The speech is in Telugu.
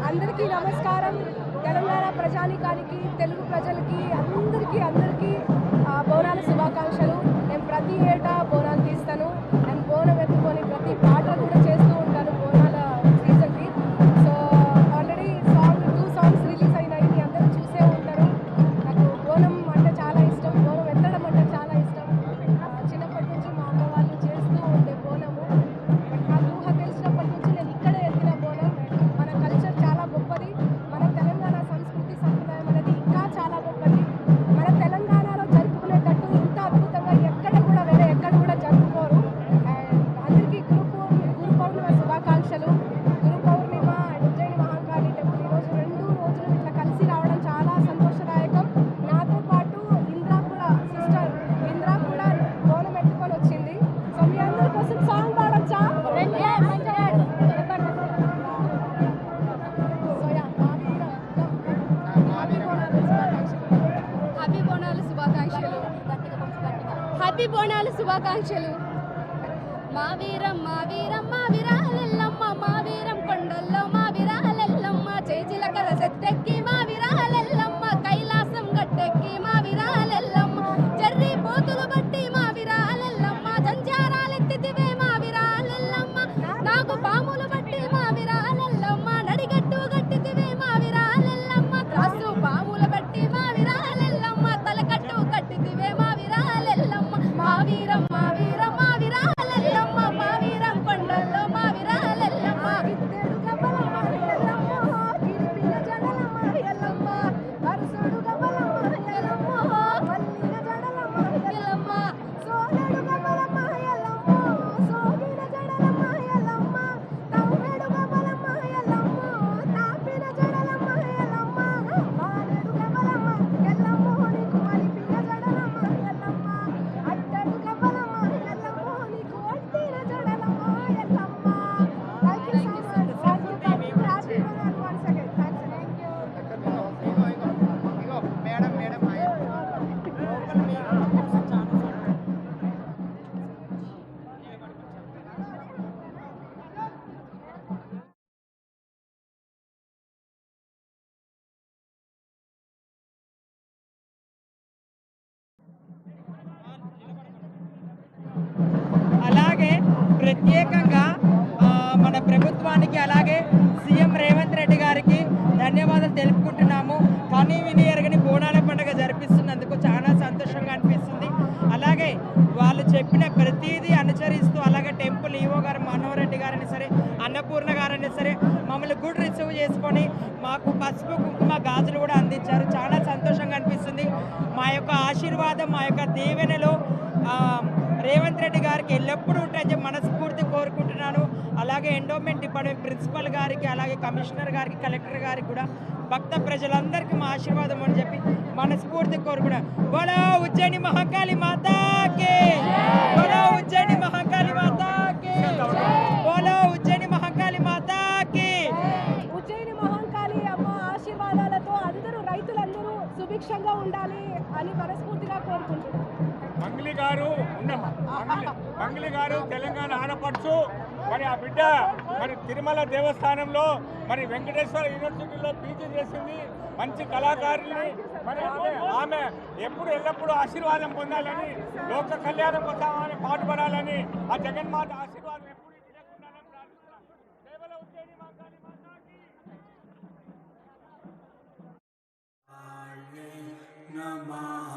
అందరికీ నమస్కారం. తెలంగాణ ప్రజానికానికి, తెలుగు ప్రజలకి అందరికీ బోనాల శుభాకాంక్షలు. నేను ప్రతి ఏటా బోనాలు తీస్తాను. నేను బోనం ఎత్తుకొని ప్రతి పాట కూడా చేస్తూ ఉంటాను బోనాల సీజన్కి. సో ఆల్రెడీ 2 సాంగ్స్ రిలీజ్ అయినాయి, అందరూ చూసే ఉంటారు. నాకు బోనం అంటే చాలా ఇష్టం, బోనం ఎత్తడం అంటే చాలా ఇష్టం. చిన్నప్పటి నుంచి మా అమ్మ వాళ్ళు చేస్తూ ఉండే బోనము. బట్ నాకు ఊహ తెలిసినప్పటి నుంచి నేను ఇక్కడే ఎత్తిన బోనం. మన కల్చర్ చాలా గొప్పది, మన తెలంగాణ సంస్కృతి సంప్రదాయం అనేది ఇంకా చాలా గొప్పది. మన తెలంగాణలో జరుపుకునేటట్టు ఇంత అద్భుతంగా ఎక్కడ కూడా జరుపుకోరు. అండ్ అందరికీ గురు పౌర్ణిమ శుభాకాంక్షలు. గురు పౌర్ణిమ అండ్ ఉజ్జయిని మహంకాళి టెంపుల్ ఈరోజు 2 రోజులు ఇట్లా కలిసి రావడం చాలా సంతోషదాయకం. నాతో పాటు సిస్టర్ ఇంద్రా కూడా బోనం ఎత్తుకొని వచ్చింది. సో మీ అందరి కోసం సాంగ్ పాడొచ్చా? హ్యాపీ బోనాలు శుభాకాంక్షలు. మా వీరం వీరాలెల్లమ్మ, మా వీరం కొండల్లో మా వీరాలెల్లమ్మ, చేజిలకల సెట్టెక్కి మా వీరాలెల్లమ్మ, కైలాసం గట్టెక్కి మా వీరాలెల్లమ్మ, జర్రి పోతులు బట్టి మా వీరాలెల్లమ్మ, జంజారాలెత్తితివే మా వీరాలెల్లమ్మ, నాకు పాములు బట్టి మా వీరాలెల్లమ్మ, నడిగట్టు గట్టితివే మా వీరాలెల్లమ్మ, త్రాసు పాములు బట్టి మా వీరాలెల్లమ్మ, తలకట్టు కట్టితివే మా వీరాలెల్లమ్మ, మా వీరం వీరాలెల్లమ్మ, మా వీరం కొండల్లో మా వీరాలెల్లమ్మ, గిద్దెడు గబ్బలమ్మ ఎల్లమ్మ, గిరిపిల్ల జడలమ్మ ఎల్లమ్మ, అరసుడు గబ్బలమ్మ ఎల్లమ్మ, మల్లిన జడలమ్మ ఎల్లమ్మ, సోలడు గబ్బలమ్మ ఎల్లమ్మ, సోగిన జడలమ్మ ఎల్లమ్మ, తవ్వెడు గబ్బలమ్మ ఎల్లమ్మ, తాపిన జడలమ్మ ఎల్లమ్మ, మానెడు గబ్బలమ్మ ఎల్లమ్మ, నీకు మలిపిన జడలమ్మ ఎల్లమ్మ, అట్టడు గబ్బలమ్మ ఎల్లమ్మ, నీకు అట్టిన జడలమ్మ Yellamma. Thank you so much. Happy Bonalu once again. Thank you. అలాగే ప్రత్యేకంగా మన ప్రభుత్వానికి అలాగే సీఎం రేవంత్ రెడ్డి గారికి ధన్యవాదాలు తెలుపుకుంటున్నాము. కానీ విని ఎరగని బోనాల పండుగ జరిపిస్తున్నందుకు చాలా సంతోషంగా అనిపిస్తుంది. అలాగే వాళ్ళు చెప్పిన ప్రతిదీ అనుసరిస్తూ అలాగే టెంపుల్ ఈవో గారు మనోహర్ రెడ్డి గారైనా సరే, అన్నపూర్ణ గారైనా సరే మమ్మల్ని గుడ్ రిసీవ్ చేసుకొని మాకు పసుపు కుంకుమ గాజులు కూడా అందించారు. చాలా సంతోషంగా అనిపిస్తుంది. మా యొక్క ఆశీర్వాదం, మా యొక్క దీవెనలో రేవంత్ రెడ్డి గారికి ఎల్లప్పుడూ ఉంటాయని మనస్ఫూర్తి కోరుకుంటున్నాను. అలాగే ఎండోమెంట్ డిపార్ట్మెంట్ ప్రిన్సిపల్ గారికి, అలాగే కమిషనర్ గారికి, కలెక్టర్ గారికి కూడా భక్త ప్రజలందరికీ మా ఆశీర్వాదం అని చెప్పి మనస్ఫూర్తి కోరుకున్నాను. బోలో ఉజ్జయిని మహాకాళి మాతాకి, బోలో ఉజ్జయిని మహాకాళి మాతాకి, బోలో ఉజ్జయిని మహాకాళి మాతాకి. ఉజ్జయిని మహంకాళి అమ్మ ఆశీర్వాదాలతో రైతులందరూ సుభిక్షంగా ఉండాలి అని మనస్ఫూర్తిగా కోరుకుంటున్నాను. మంగళి గారు తెలంగాణ ఆడపడుచు. మరి ఆ బిడ్డ మరి తిరుమల దేవస్థానంలో మరి వెంకటేశ్వర యూనివర్సిటీలో పీజీ చేసింది. మంచి కళాకారుల్ని మరి ఆమె ఎల్లప్పుడూ ఆశీర్వాదం పొందాలని, లోక కళ్యాణం కోసం ఆమె పాటుపడాలని ఆ జగన్మాత ఆశీర్వాదం ఎప్పుడు ఇవ్వకుండాలని ప్రార్థిస్తున్నాం. కేవలం ఉజ్జయిని మహాకాళి మాతాకి నమః.